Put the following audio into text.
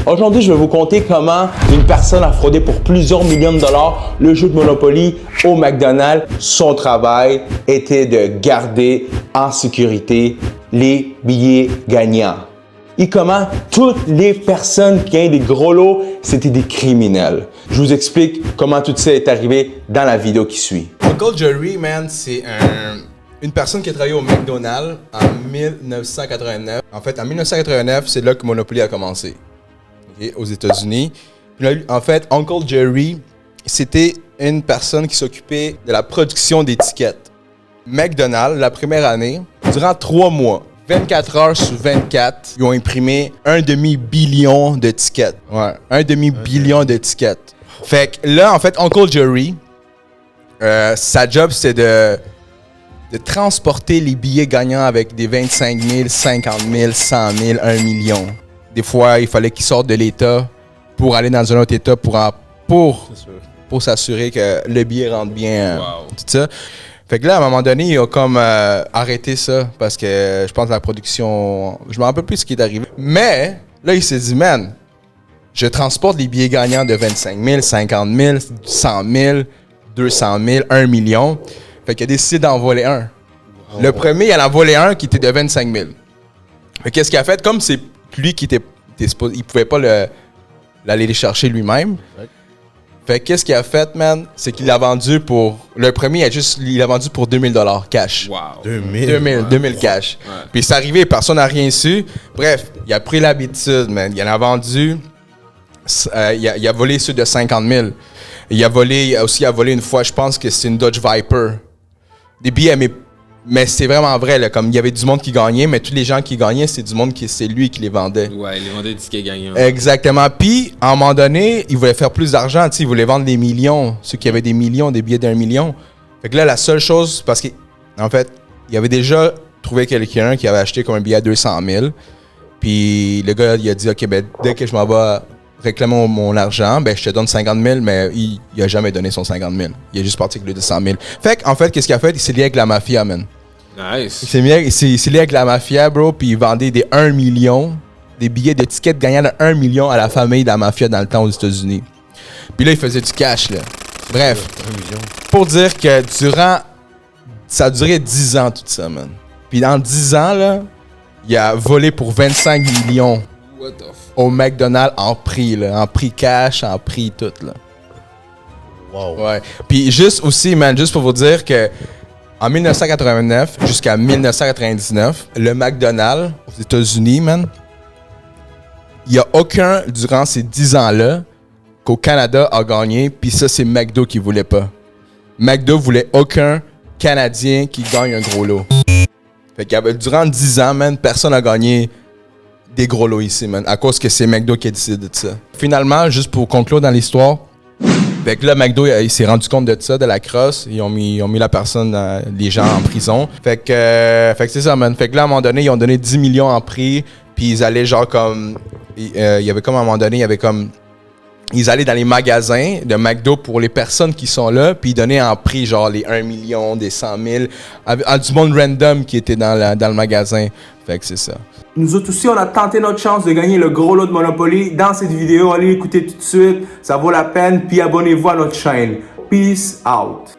Aujourd'hui, je vais vous conter comment une personne a fraudé pour plusieurs millions de dollars le jeu de Monopoly au McDonald's. Son travail était de garder en sécurité les billets gagnants. Et comment toutes les personnes qui gagnent des gros lots, c'était des criminels. Je vous explique comment tout ça est arrivé dans la vidéo qui suit. Uncle Jerry, man, c'est une personne qui a travaillé au McDonald's en 1989. En fait, en 1989, c'est là que Monopoly a commencé, okay, aux États-Unis. Puis là, en fait, Uncle Jerry, c'était une personne qui s'occupait de la production d'étiquettes. McDonald's, la première année, durant 3 mois, 24 heures sur 24, ils ont imprimé 1,5 billion d'étiquettes. Ouais, 1,5 billion d'étiquettes. Fait que là, en fait, Uncle Jerry, sa job, c'est de transporter les billets gagnants avec des 25 000, 50 000, 100 000, 1 million. Des fois, il fallait qu'ils sortent de l'État pour aller dans un autre État pour s'assurer que le billet rentre bien, tout ça. Fait que là, à un moment donné, il a comme arrêté ça parce que je pense que la production... Je me rappelle plus ce qui est arrivé. Mais là, il s'est dit, man, je transporte les billets gagnants de 25 000, 50 000, 100 000, 200 000, 1 million. Fait qu'il a décidé d'en voler un. Wow. Le premier, il en a volé un qui était de 25 000. Fait qu'est-ce qu'il a fait? Comme c'est lui qui était il pouvait pas l'aller les chercher lui-même. Ouais. Fait qu'est-ce qu'il a fait, man? C'est qu'il l'a vendu pour... Le premier, il a vendu pour 2000 $ cash. Wow. 2000 cash. Ouais. Puis c'est arrivé, personne n'a rien su. Bref, il a pris l'habitude, man. Il en a vendu... il a volé ceux de 50 000. Il a volé une fois, je pense que c'est une Dodge Viper. Des billets, mais c'est vraiment vrai, là, comme il y avait du monde qui gagnait, mais tous les gens qui gagnaient, c'est du monde c'est lui qui les vendait. Ouais, il les vendait des tickets gagnants. Exactement. Puis, à un moment donné, il voulait faire plus d'argent, tu sais, il voulait vendre des millions, ceux qui avaient des millions, des billets d'1 million. Fait que là, la seule chose, parce qu'en fait, il avait déjà trouvé quelqu'un qui avait acheté comme un billet à 200 000. Puis, le gars, il a dit, OK, ben, dès que je m'en vais réclamer mon argent, ben je te donne 50 000, mais il a jamais donné son 50 000. Il est juste parti avec le 200 000. Fait qu'en fait, qu'est-ce qu'il a fait? Il s'est lié avec la mafia, man. Nice. Il s'est lié avec la mafia, bro, puis il vendait des 1 million, des billets d'étiquettes gagnant de 1 million à la famille de la mafia dans le temps aux États-Unis. Puis là, il faisait du cash, là. Bref, 1 million. Pour dire que ça a duré 10 ans, tout ça, man. Puis dans 10 ans, là, il a volé pour 25 millions. What the fuck? Au McDonald's en prix, là, en prix cash, en prix tout, là. Wow. Ouais. Puis juste aussi, man, juste pour vous dire que en 1989 jusqu'à 1999, le McDonald's aux États-Unis, man, il n'y a aucun, durant ces 10 ans-là, qu'au Canada a gagné, puis ça, c'est McDo qui voulait pas. McDo voulait aucun Canadien qui gagne un gros lot. Fait que durant 10 ans, man, personne n'a gagné des gros lots ici, man, à cause que c'est McDo qui a décidé de ça. Finalement, juste pour conclure dans l'histoire, fait que là, McDo, il s'est rendu compte de ça, de la crosse. Ils ont mis la personne, les gens en prison. Fait que c'est ça, man. Fait que là, à un moment donné, ils ont donné 10 millions en prix, puis ils allaient genre comme... il y avait comme à un moment donné, il y avait comme... Ils allaient dans les magasins de McDo pour les personnes qui sont là, puis ils donnaient en prix genre les 1 million, des 100 000, à du monde random qui était dans le magasin. Fait que c'est ça. Nous autres aussi, on a tenté notre chance de gagner le gros lot de Monopoly. Dans cette vidéo, allez l'écouter tout de suite, ça vaut la peine, puis abonnez-vous à notre chaîne. Peace out.